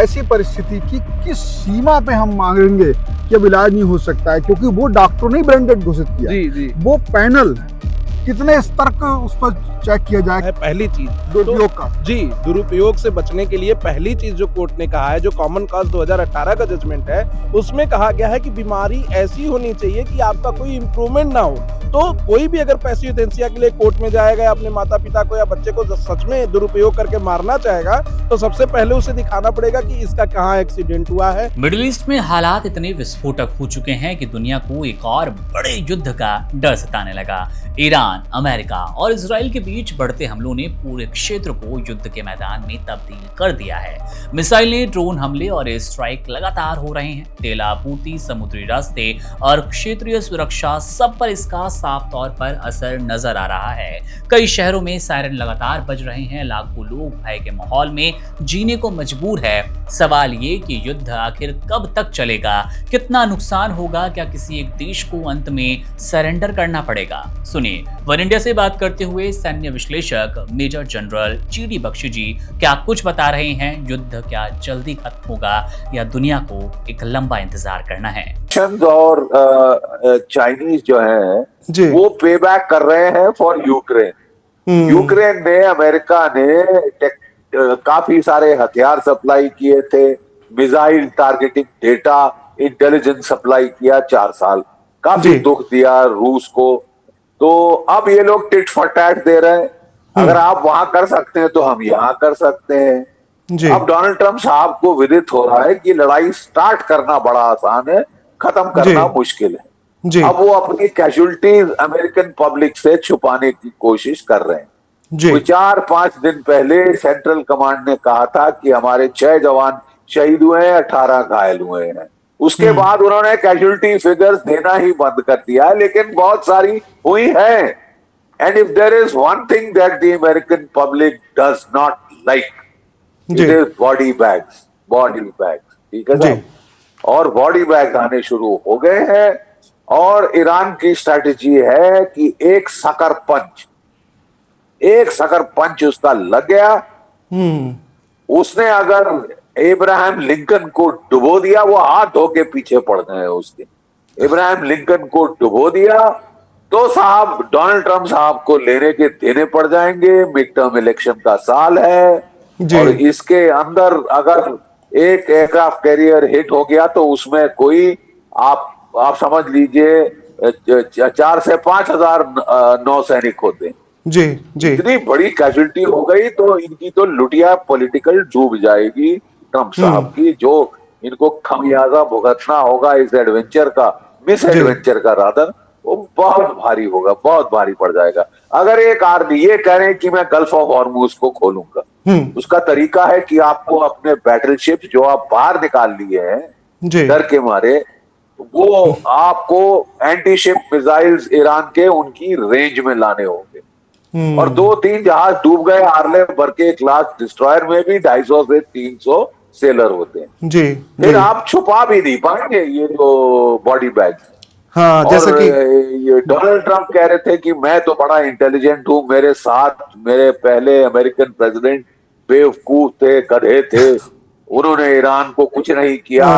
ऐसी परिस्थिति की किस सीमा पे हम मांगेंगे कि अब इलाज नहीं हो सकता है, क्योंकि वो डॉक्टरों ने ब्रांडेड घोषित किया। जी जी वो पैनल कितने स्तर का उस पर चेक किया जाए है पहली चीज दुरुपयोग का। जी, दुरुपयोग से बचने के लिए पहली चीज जो कोर्ट ने कहा है, जो कॉमन कॉज 2018 का जजमेंट है, उसमें कहा गया है कि बीमारी ऐसी होनी चाहिए कि आपका कोई इम्प्रूवमेंट ना हो। तो कोई भी अगर पैसी यूथेनेसिया के लिए कोर्ट में जाएगा या अपने माता पिता को या बच्चे को सच में दुरुपयोग करके मारना चाहेगा, तो सबसे पहले उसे दिखाना पड़ेगा कि इसका कहाँ एक्सीडेंट हुआ है। मिडिल ईस्ट में हालात इतने विस्फोटक हो चुके हैं कि दुनिया को एक और बड़े युद्ध का डर सताने लगा। ईरान, अमेरिका और इजराइल के बीच बढ़ते हमलों ने पूरे क्षेत्र को युद्ध के मैदान में तब्दील कर दिया है। मिसाइलें, ड्रोन हमले और एयर स्ट्राइक लगातार हो रहे हैं। तेल आपूर्ति, समुद्री रास्ते और क्षेत्रीय सुरक्षा, सब पर इसका साफ तौर पर असर नजर आ रहा है। कई शहरों में सायरन लगातार बज रहे हैं। लाखों लोग भय के माहौल में जीने को मजबूर है। सवाल ये कि युद्ध आखिर कब तक चलेगा, कितना नुकसान होगा, क्या किसी एक देश को अंत में सरेंडर करना पड़ेगा? सुनिए, वन इंडिया से बात करते हुए सैन्य विश्लेषक मेजर जनरल जीडी बख्शी जी क्या कुछ बता रहे हैं। युद्ध क्या जल्दी खत्म होगा या दुनिया को एक लंबा इंतजार करना है? और चाइनीज जो है वो पे बैक कर रहे हैं फॉर यूक्रेन। यूक्रेन ने, अमेरिका ने काफी सारे हथियार सप्लाई किए थे, missile targeting data intelligence supply किया 4 साल, काफी दुख दिया रूस को। तो अब ये लोग टिट फॉर टैट दे रहे हैं, अगर आप वहां कर सकते हैं तो हम यहाँ कर सकते हैं। अब डोनाल्ड ट्रंप साहब को विदित हो रहा है कि लड़ाई स्टार्ट करना बड़ा आसान है, खत्म करना मुश्किल है। अब वो अपनी कैजुअलिटीज अमेरिकन पब्लिक से छुपाने की कोशिश कर रहे हैं। 4-5 दिन पहले सेंट्रल कमांड ने कहा था कि हमारे 6 जवान शहीद हुए हैं, 18 घायल हुए हैं। उसके बाद उन्होंने कैजुअलिटी फिगर्स देना ही बंद कर दिया है, लेकिन बहुत सारी हुई है। And if there is one thing that the American public does not like, it is body bags. ठीक है साहब, और बॉडी बैग आने शुरू हो गए हैं। और ईरान की स्ट्रैटेजी है कि एक सकर पंच उसका लग गया। उसने अगर इब्राहिम लिंकन को डुबो दिया, वो हाथ धो के पीछे पड़ गए उसके। इब्राहिम लिंकन को डुबो दिया तो साहब डोनाल्ड ट्रंप साहब को लेने के देने पड़ जाएंगे। मिड टर्म इलेक्शन का साल है और इसके अंदर अगर एक एयरक्राफ्ट कैरियर हिट हो गया तो उसमें कोई आप समझ लीजिए 4 से 5 हजार नौसैनिक होते हैं। इतनी बड़ी कैजुअलिटी हो गई तो इनकी तो लुटिया पॉलिटिकल डूब जाएगी ट्रंप साहब की, जो इनको खमियाजा भुगतना होगा इस एडवेंचर का, मिस एडवेंचर का रादर, वो बहुत भारी होगा, बहुत भारी पड़ जाएगा। अगर एक आदमी ये कह रहे हैं कि मैं गल्फ ऑफ हॉर्मुज को खोलूंगा, उसका तरीका है कि आपको अपने बैटलशिप जो आप बाहर निकाल लिए हैं डर के मारे, वो आपको एंटी शिप मिसाइल्स ईरान के उनकी रेंज में लाने होंगे। और 2-3 जहाज डूब गए, आर्ले बर्के क्लास डिस्ट्रॉयर में भी 250 से 300 सेलर होते हैं। फिर आप छुपा भी नहीं पाएंगे ये जो बॉडी बैग। जैसे कि ये डोनाल्ड ट्रंप कह रहे थे कि मैं तो बड़ा इंटेलिजेंट हूं, मेरे साथ मेरे पहले अमेरिकन प्रेसिडेंट बेवकूफ थे, गधे थे, उन्होंने ईरान को कुछ नहीं किया,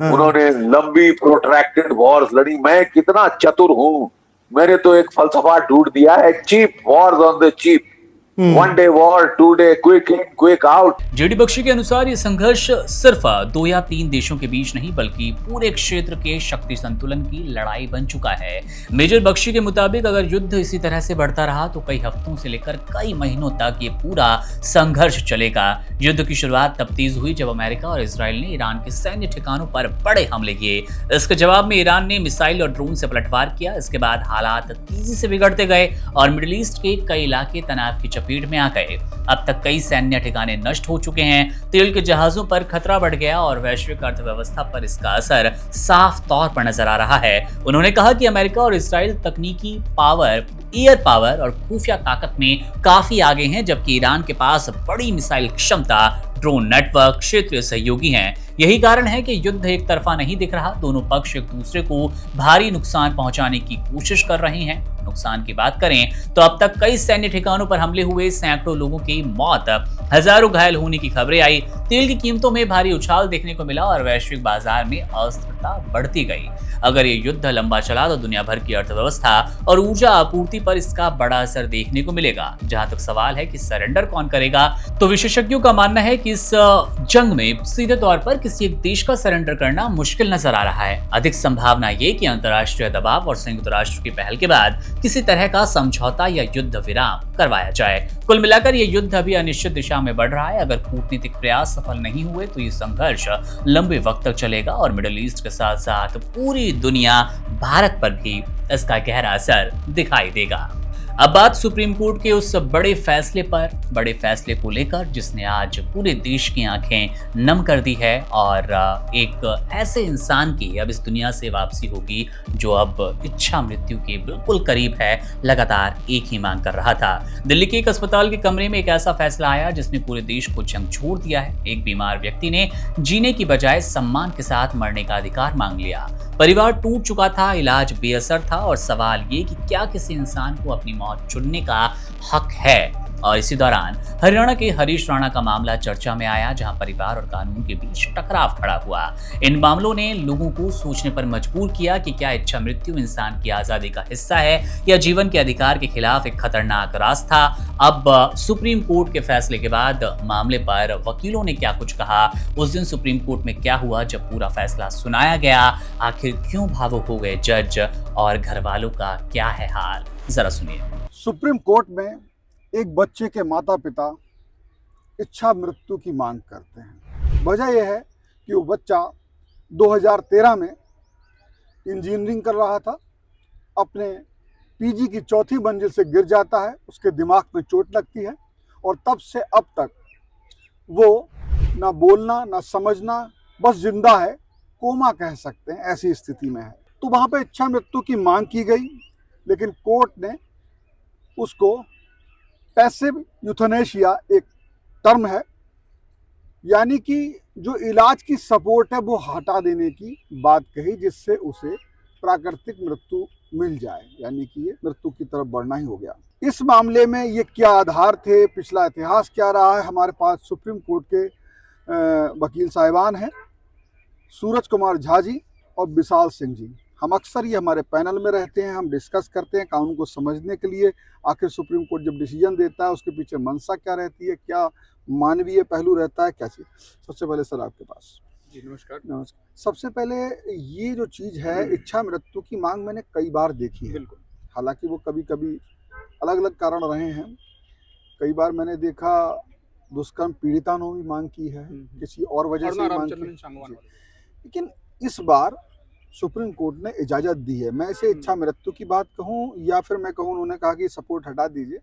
उन्होंने लंबी प्रोट्रैक्टेड वॉर्स लड़ी, मैं कितना चतुर हूं, मैंने तो एक फलसफा ढूंढ दिया है, cheap wars on the cheap, one day war, 2 day quick in quick out. GD Bakshi के अनुसार ये संघर्ष सिर्फ 2 या 3 देशों के बीच नहीं बल्कि पूरे क्षेत्र के शक्ति संतुलन की लड़ाई बन चुका है। मेजर बख्शी के मुताबिक अगर युद्ध इसी तरह से बढ़ता रहा तो कई हफ्तों से लेकर कई महीनों तक ये पूरा संघर्ष चलेगा। युद्ध की शुरुआत तब तेज हुई जब अमेरिका और इजराइल ने ईरान के सैन्य ठिकानों पर बड़े हमले किए। इसके जवाब में ईरान ने मिसाइल और ड्रोन से पलटवार किया। इसके बाद हालात तेजी से बिगड़ते गए और मिडिल ईस्ट के कई इलाके तनाव की चपेट में आ गए। अब तक कई सैन्य ठिकाने नष्ट हो चुके हैं, तेल के जहाजों पर खतरा बढ़ गया और वैश्विक अर्थव्यवस्था पर इसका असर साफ तौर पर नजर आ रहा है। उन्होंने कहा कि अमेरिका और इजराइल तकनीकी पावर, एयर पावर और खुफिया ताकत में काफी आगे हैं, जबकि ईरान के पास बड़ी मिसाइल क्षमता, ड्रोन नेटवर्क, क्षेत्रीय सहयोगी हैं। यही कारण है कि युद्ध एक तरफा नहीं दिख रहा। दोनों पक्ष एक दूसरे को भारी नुकसान पहुंचाने की कोशिश कर रहे हैं। नुकसान की बात करें तो अब तक कई सैन्य ठिकानों पर हमले हुए, सैकड़ों लोगों की मौत, हजारों घायल होने की खबरें आई, तेल की कीमतों में भारी उछाल देखने को मिला और वैश्विक बाजार में अस्थिरता बढ़ती गई। अगर ये युद्ध लंबा चला तो दुनिया भर की अर्थव्यवस्था और ऊर्जा आपूर्ति पर इसका बड़ा असर देखने को मिलेगा। जहां तक सवाल है कि सरेंडर कौन करेगा, तो विशेषज्ञों का मानना है कि इस जंग में सीधे तौर पर किसी एक देश का सरेंडर करना मुश्किल नजर आ रहा है। अधिक संभावना ये कि अंतर्राष्ट्रीय दबाव और संयुक्त राष्ट्र की पहल के बाद किसी तरह का समझौता या युद्ध विराम करवाया जाए। कुल मिलाकर ये युद्ध अभी अनिश्चित दिशा में बढ़ रहा है। अगर कूटनीतिक प्रयास सफल नहीं हुए तो ये संघर्ष लंबे वक्त तक चलेगा और मिडिल ईस्ट के साथ साथ पूरी दुनिया, भारत पर भी इसका गहरा असर दिखाई देगा। अब बात सुप्रीम कोर्ट के उस बड़े फैसले को लेकर जिसने आज पूरे देश की आंखें नम कर दी है और एक ऐसे इंसान की अब इस दुनिया से वापसी होगी जो अब इच्छा मृत्यु के बिल्कुल करीब है, लगातार एक ही मांग कर रहा था। दिल्ली के एक अस्पताल के कमरे में एक ऐसा फैसला आया जिसने पूरे देश को झकझोर दिया है। एक बीमार व्यक्ति ने जीने की बजाय सम्मान के साथ मरने का अधिकार मांग लिया। परिवार टूट चुका था, इलाज बेअसर था और सवाल ये कि क्या किसी इंसान को अपनी मौत चुनने का हक है। और इसी दौरान हरियाणा के हरीश राणा का मामला चर्चा में आया, जहां परिवार और कानून के बीच टकराव खड़ा हुआ। इन मामलों ने लोगों को सोचने पर मजबूर किया कि क्या इच्छा मृत्यु इंसान की आजादी का हिस्सा है या जीवन के अधिकार के खिलाफ एक खतरनाक रास्ता। अब सुप्रीम कोर्ट के फैसले के बाद मामले पर वकीलों ने क्या कुछ कहा, उस दिन सुप्रीम कोर्ट में क्या हुआ जब पूरा फैसला सुनाया गया, आखिर क्यों भावुक हो गए जज और घर वालों का क्या है हाल, जरा सुनिए। सुप्रीम कोर्ट में एक बच्चे के माता पिता इच्छा मृत्यु की मांग करते हैं। वजह यह है कि वो बच्चा 2013 में इंजीनियरिंग कर रहा था, अपने पीजी की चौथी मंजिल से गिर जाता है, उसके दिमाग में चोट लगती है और तब से अब तक वो ना बोलना ना समझना, बस जिंदा है, कोमा कह सकते हैं, ऐसी स्थिति में है। तो वहाँ पे इच्छा मृत्यु की मांग की गई, लेकिन कोर्ट ने उसको पैसिव यूथनेशिया एक टर्म है, यानी कि जो इलाज की सपोर्ट है वो हटा देने की बात कही, जिससे उसे प्राकृतिक मृत्यु मिल जाए, यानी कि ये मृत्यु की तरफ बढ़ना ही हो गया। इस मामले में ये क्या आधार थे, पिछला इतिहास क्या रहा है। हमारे पास सुप्रीम कोर्ट के वकील साहिबान हैं, सूरज कुमार झा जी और विशाल सिंह जी। हम अक्सर ये हमारे पैनल में रहते हैं, हम डिस्कस करते हैं कानून को समझने के लिए, आखिर सुप्रीम कोर्ट जब डिसीजन देता है उसके पीछे मंशा क्या रहती है, क्या मानवीय पहलू रहता है, क्या चीज़। सबसे पहले सर आपके पास। जी नमस्कार। सबसे पहले ये जो चीज़ है इच्छा मृत्यु की मांग मैंने कई बार देखी है। बिल्कुल। हालांकि वो कभी कभी अलग अलग कारण रहे हैं। कई बार मैंने देखा दुष्कर्म पीड़िता ने भी मांग की है, किसी और वजह से मांग की, लेकिन इस बार सुप्रीम कोर्ट ने इजाजत दी है। मैं इसे इच्छा मृत्यु की बात कहूं या फिर मैं कहूं उन्होंने कहा कि सपोर्ट हटा दीजिए,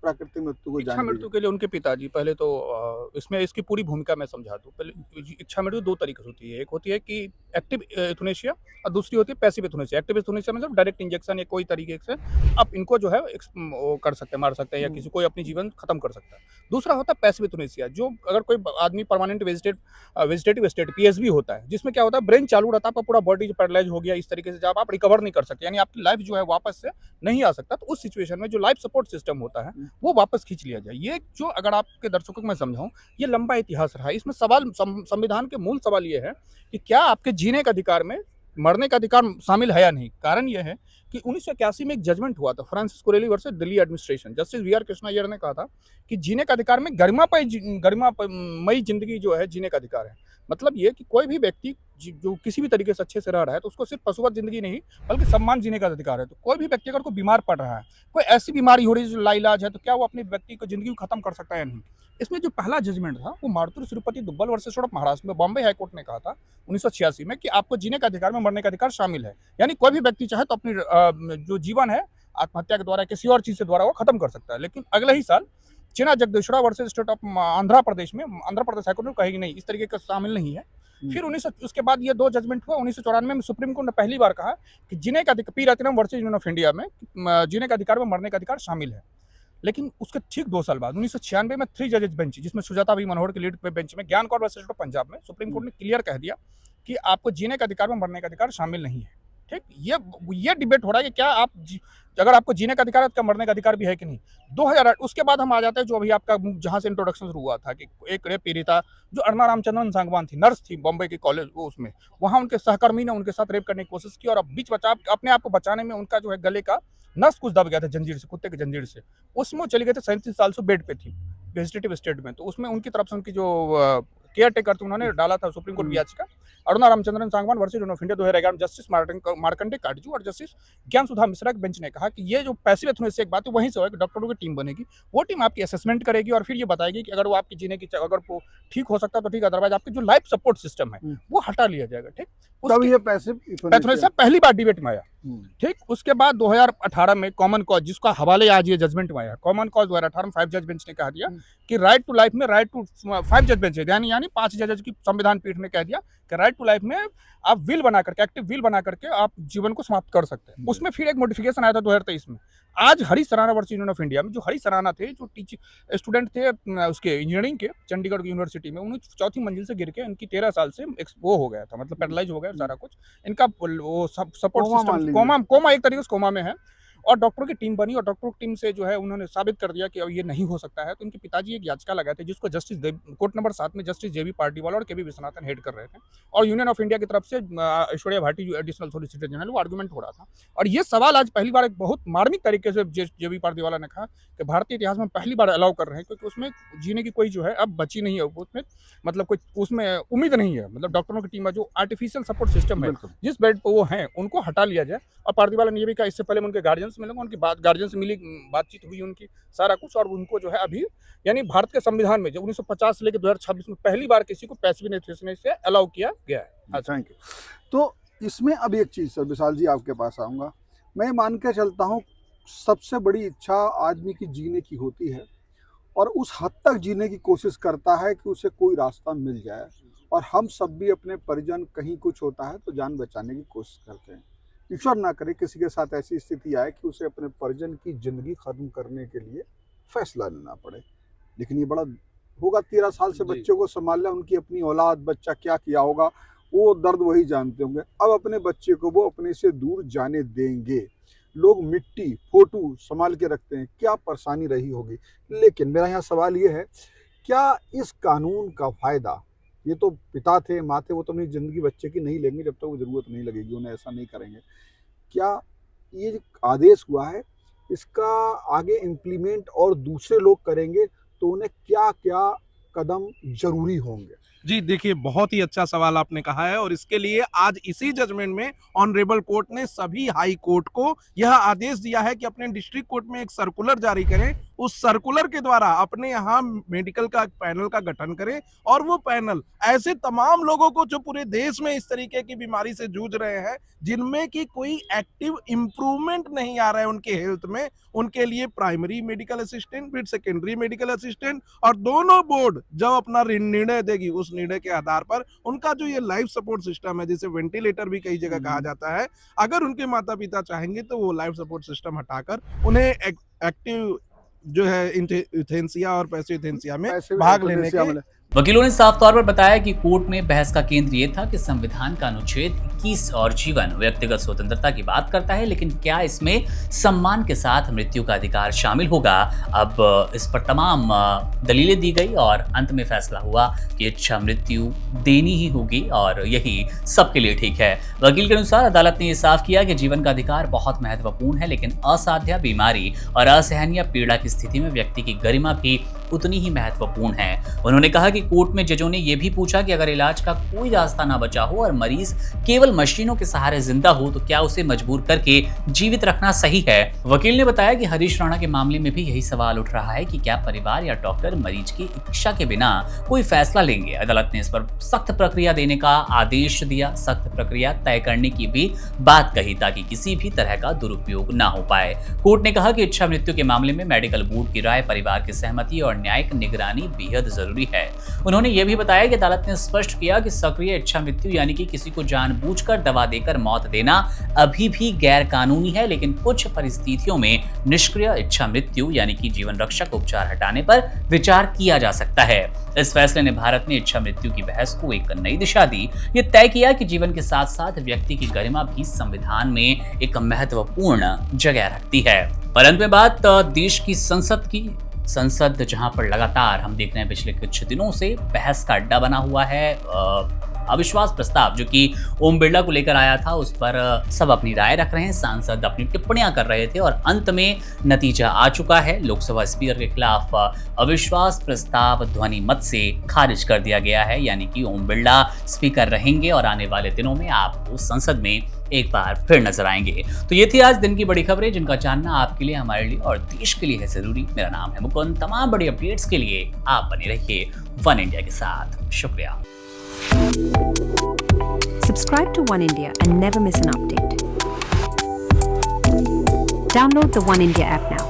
प्राकृतिक मृत्यु को इच्छा मृत्यु के लिए उनके पिताजी पहले तो इसमें इसकी पूरी भूमिका मैं समझा दूं। पहले इच्छा मृत्यु दो तरीके से होती है, एक होती है कि एक्टिव यूथनेशिया और दूसरी होती है पैसिव यूथनेशिया। एक्टिव यूथनेशिया मतलब डायरेक्ट इंजेक्शन या कोई तरीके से आप इनको जो है वो कर सकते हैं, मार सकते हैं या किसी कोई अपनी जीवन खत्म कर सकता है। दूसरा होता है पैसिव यूथनेशिया, जो अगर कोई आदमी परमानेंट वेजिटेटिव स्टेट PSV होता है, जिसमें क्या होता है ब्रेन चालू रहता है, आपका पूरा बॉडी पैरालाइज हो गया इस तरीके से, जब आप रिकवर नहीं कर सकते, यानी आपकी लाइफ जो है वापस से नहीं आ सकता, तो उस सिचुएशन में जो लाइफ सपोर्ट सिस्टम होता है वो वापस खींच लिया जाए। ये जो अगर आपके दर्शकों को मैं समझाऊं, ये लंबा इतिहास रहा है। इसमें सवाल संविधान के मूल सवाल ये है कि क्या आपके जीने के अधिकार में मरने का अधिकार शामिल है या नहीं। कारण यह है कि 1981 में एक जजमेंट हुआ था, Francis Coralie versus Delhi administration. Justice VR Krishna Iyer ने कहा था कि जीने का अधिकार में गरिमामयी जिंदगी जो है जीने का अधिकार है। मतलब ये कि कोई भी व्यक्ति जो किसी भी तरीके से अच्छे से रह रहा है तो उसको सिर्फ पशुवत जिंदगी नहीं बल्कि सम्मान जीने का अधिकार है। तो कोई भी व्यक्ति अगर कोई बीमार पड़ रहा है, कोई ऐसी बीमारी हो रही है जो लाइलाज है, तो क्या वो अपनी व्यक्ति को जिंदगी को खत्म कर सकता है या नहीं। इसमें जो पहला जजमेंट था वो मारुति तिरुपति दुब्बल वर्सेस महाराष्ट्र में बॉम्बे हाईकोर्ट ने कहा था 1986 में कि आपको जीने का अधिकार में मरने का अधिकार शामिल है, यानी कोई भी व्यक्ति चाहे तो अपनी जो जीवन है आत्महत्या के द्वारा किसी और चीज से द्वारा वो खत्म कर सकता है। लेकिन अगले ही साल Chinna Jagadeeswara versus state of Andhra Pradesh high court ने कही नहीं, इस तरीके का शामिल नहीं है। फिर उसके बाद ये दो जजमेंट हुआ। 1994 में सुप्रीम कोर्ट ने पहली बार कहा कि जीने का अधिकार, P Ratnam versus union of India में जीने का अधिकार में मरने का अधिकार शामिल है। लेकिन उसके ठीक 2 साल बाद 1996 में 3 जजेज बेंच, जिसमें सुजाता भी मनोहर के लीड पे बेंच में ज्ञान कौर वर्सेस पंजाब में सुप्रीम कोर्ट ने क्लियर कह दिया कि आपको जीने का अधिकार में मरने का अधिकार शामिल नहीं है। ठीक, ये डिबेट हो रहा है कि क्या अगर आपको जीने का अधिकार है तो मरने का अधिकार भी है कि नहीं। 2008 उसके बाद हम आ जाते हैं जो अभी आपका जहां से इंट्रोडक्शन शुरू हुआ था कि एक रेप पीड़िता जो अरुणा रामचंद्रन सांगवान थी, नर्स थी बॉम्बे के कॉलेज वो उसमें, वहां उनके सहकर्मी ने उनके साथ रेप करने की कोशिश की और अब बीच बचाव अपने आप को बचाने में उनका जो है गले का नस कुछ दब गया था जंजीर से, कुत्ते की जंजीर से, उसमें वो चले गए थे। 37 साल से बेड पे थी वेजिटेटिव स्टेट में। तो उसमें उनकी तरफ से उनकी जो केयर टेकर थे उन्होंने डाला था सुप्रीम कोर्ट की याचिका, Aruna Ramachandran Sangwan versus of India 2011 justice Markandey Katju और जस्टिस ज्ञान सुधा मिश्रा के बेंच ने कहा कि ये जो पैसिव एथनोसिस से एक बात है वहीं से होगा कि डॉक्टरों की टीम बनेगी, वो टीम आपकी असेसमेंट करेगी और फिर ये बताएगी कि अगर वो आपकी जीने की अगर वो ठीक हो सकता है तो ठीक, अदरवाइज आपकी जो लाइफ सपोर्ट सिस्टम है वो हटा लिया जाएगा। ठीक, तब ये पैसिव एथनोसिस पहली बार डिबेट में आया। ठीक, उसके बाद 2018 में कॉमन कॉज, जिसका हवाले आज ये जजमेंट में आया, कॉमन कॉज 2018 में 5 जज बेंच ने कह दिया कि राइट टू लाइफ में राइट टू 5 जज बेंच यानी 5 जज की संविधान पीठ ने कह दिया कि राइट टू लाइफ में आप विल बना करके, एक्टिव विल बना करके आप जीवन को समाप्त कर सकते हैं। उसमें फिर एक मॉडिफिकेशन आया था 2023 में। आज Harish Sarana versus union of India में जो हरीश सराना थे, जो स्टूडेंट थे उसके इंजीनियरिंग के चंडीगढ़ यूनिवर्सिटी में, उन्हें 4थी मंजिल से गिर के इनकी 13 साल से वो हो गया था, मतलब पैरालाइज हो गया सारा कुछ, इनका वो सपोर्ट सिस्टम कोमा एक तरीके से कोमा में है। और डॉक्टरों की टीम बनी और डॉक्टरों की टीम से जो है उन्होंने साबित कर दिया कि अब ये नहीं हो सकता है। तो उनके पिताजी एक याचिका लगाए थे जिसको जस्टिस कोर्ट नंबर 7 में जस्टिस जेबी पार्टीवाला और केबी विश्वनाथन हेड कर रहे थे और यूनियन ऑफ इंडिया की तरफ से ऐश्वर्या भाटी जो एडिशनल सॉलिसिटर जनरल वो आर्गूमेंट हो रहा था। और ये सवाल आज पहली बार एक बहुत मार्मिक तरीके से जेबी पार्टीवाला ने कहा कि भारतीय इतिहास में पहली बार अलाउ कर रहे हैं क्योंकि उसमें जीने की कोई जो है अब बची नहीं है, उसमें मतलब कोई उसमें उम्मीद नहीं है। मतलब डॉक्टरों की टीम में जो आर्टिफिशियल सपोर्ट सिस्टम है जिस बेड पर वो हैं उनको हटा लिया जाए। और पार्टीवाला ने ये भी कहा इससे पहले उनके गार्जियन से मिलेंगे, उनकी गार्जियन से मिली, बातचीत हुई उनकी, सारा कुछ, और उनको जो है अभी यानी भारत के संविधान में जो 1950 से लेकर 2026 में पहली बार किसी को पैसिव एथनोसिस से अलाउ किया गया है। Thank you. तो इसमें अब एक चीज़ सर विशाल जी आपके पास आऊँगा, मैं मान के चलता हूँ सबसे बड़ी इच्छा आदमी की जीने की होती है और उस हद तक जीने की कोशिश करता है कि उसे कोई रास्ता मिल जाए। और हम सब भी अपने परिजन कहीं कुछ होता है तो जान बचाने की कोशिश करते हैं। ईश्वर ना करे किसी के साथ ऐसी स्थिति आए कि उसे अपने परिजन की जिंदगी खत्म करने के लिए फैसला लेना पड़े। लेकिन ये बड़ा होगा, 13 साल से बच्चों को संभालना, उनकी अपनी औलाद, बच्चा क्या किया होगा वो दर्द वही जानते होंगे। अब अपने बच्चे को वो अपने से दूर जाने देंगे। लोग मिट्टी फोटो संभाल के रखते हैं, क्या परेशानी रही होगी। लेकिन मेरा यहाँ सवाल ये है, क्या इस कानून का फायदा, ये तो पिता थे माँ थे, वो तो अपनी ज़िंदगी बच्चे की नहीं लेंगे जब तक वो ज़रूरत नहीं लगेगी, उन्हें ऐसा नहीं करेंगे। क्या ये जो आदेश हुआ है इसका आगे इम्प्लीमेंट और दूसरे लोग करेंगे तो उन्हें क्या क्या कदम जरूरी होंगे? जी देखिए, बहुत ही अच्छा सवाल आपने कहा है और इसके लिए आज इसी जजमेंट में ऑनरेबल कोर्ट ने सभी हाई कोर्ट को यह आदेश दिया है कि अपने डिस्ट्रिक्ट कोर्ट में एक सर्कुलर जारी करें, उस सर्कुलर के द्वारा अपने यहाँ मेडिकल का पैनल का गठन करें और वो पैनल ऐसे तमाम लोगों को जो पूरे देश में इस तरीके की बीमारी से जूझ रहे हैं जिनमें कि कोई एक्टिव इम्प्रूवमेंट नहीं आ रहा है उनके हेल्थ में, उनके लिए प्राइमरी मेडिकल असिस्टेंट फिर सेकेंडरी मेडिकल असिस्टेंट और दोनों बोर्ड जब अपना निर्णय देगी उस निर्णय के आधार पर उनका जो ये लाइफ सपोर्ट सिस्टम है, जिसे वेंटिलेटर भी कई जगह कहा जाता है, अगर उनके माता पिता चाहेंगे तो वो लाइफ सपोर्ट सिस्टम हटाकर उन्हें एक्टिव जो है यूथेनेसिया और पैसिव यूथेनेसिया में भाग लेने के। वकीलों ने साफ तौर पर बताया कि कोर्ट में बहस का केंद्र ये था कि संविधान का अनुच्छेद 21 और जीवन व्यक्तिगत स्वतंत्रता की बात करता है, लेकिन क्या इसमें सम्मान के साथ मृत्यु का अधिकार शामिल होगा। अब इस पर तमाम दलीलें दी गई और अंत में फैसला हुआ कि इच्छा मृत्यु देनी ही होगी और यही सबके लिए ठीक है। वकील के अनुसार अदालत ने यह साफ किया कि जीवन का अधिकार बहुत महत्वपूर्ण है, लेकिन असाध्य बीमारी और असहनीय पीड़ा की स्थिति में व्यक्ति की गरिमा भी उतनी ही महत्वपूर्ण है। उन्होंने कहा कि कोर्ट में जजों ने यह भी पूछा कि अगर इलाज का कोई रास्ता ना बचा हो और मरीज केवल मशीनों के सहारे जिंदा हो तो क्या उसे मजबूर करके जीवित रखना सही है। वकील ने बताया कि हरीश राणा के मामले में भी यही सवाल उठ रहा है कि क्या परिवार या डॉक्टर मरीज की इच्छा के बिना कोई फैसला लेंगे। अदालत ने इस पर सख्त प्रक्रिया देने का आदेश दिया, सख्त प्रक्रिया तय करने की भी बात कही ताकि किसी भी तरह का दुरुपयोग ना हो पाए। कोर्ट ने कहा कि इच्छा मृत्यु के मामले में मेडिकल बोर्ड की राय, परिवार की सहमति और न्यायिक निगरानी बेहद जरूरी है। उन्होंने यह भी बताया कि अदालत ने स्पष्ट किया कि सक्रिय इच्छा मृत्यु यानी कि किसी को जानबूझकर दवा देकर मौत देना अभी भी गैर कानूनी है, लेकिन कुछ परिस्थितियों में निष्क्रिय इच्छा मृत्यु यानी कि जीवन रक्षक उपचार हटाने पर विचार किया जा सकता है। इस फैसले ने भारत में इच्छा मृत्यु की बहस को एक नई दिशा दी। ये तय किया कि जीवन के साथ साथ व्यक्ति की गरिमा भी संविधान में एक महत्वपूर्ण जगह रखती है। और अंत में बात देश की संसद की। संसद जहां पर लगातार हम देख रहे हैं पिछले कुछ दिनों से बहस का अड्डा बना हुआ है। अविश्वास प्रस्ताव जो कि ओम बिरला को लेकर आया था, उस पर सब अपनी राय रख रहे हैं, सांसद अपनी टिप्पणियां कर रहे थे और अंत में नतीजा आ चुका है। लोकसभा स्पीकर के खिलाफ अविश्वास प्रस्ताव ध्वनि मत से खारिज कर दिया गया है, यानी कि ओम बिरला स्पीकर रहेंगे और आने वाले दिनों में आपको संसद में एक बार फिर नजर आएंगे। तो ये थी आज दिन की बड़ी खबरें जिनका जानना आपके लिए, हमारे लिए और देश के लिए है जरूरी। मेरा नाम है मुकुंद। तमाम बड़ी अपडेट्स के लिए आप बने रहिए वन इंडिया के साथ। शुक्रिया। Subscribe to One India and never miss an update. Download the One India app now.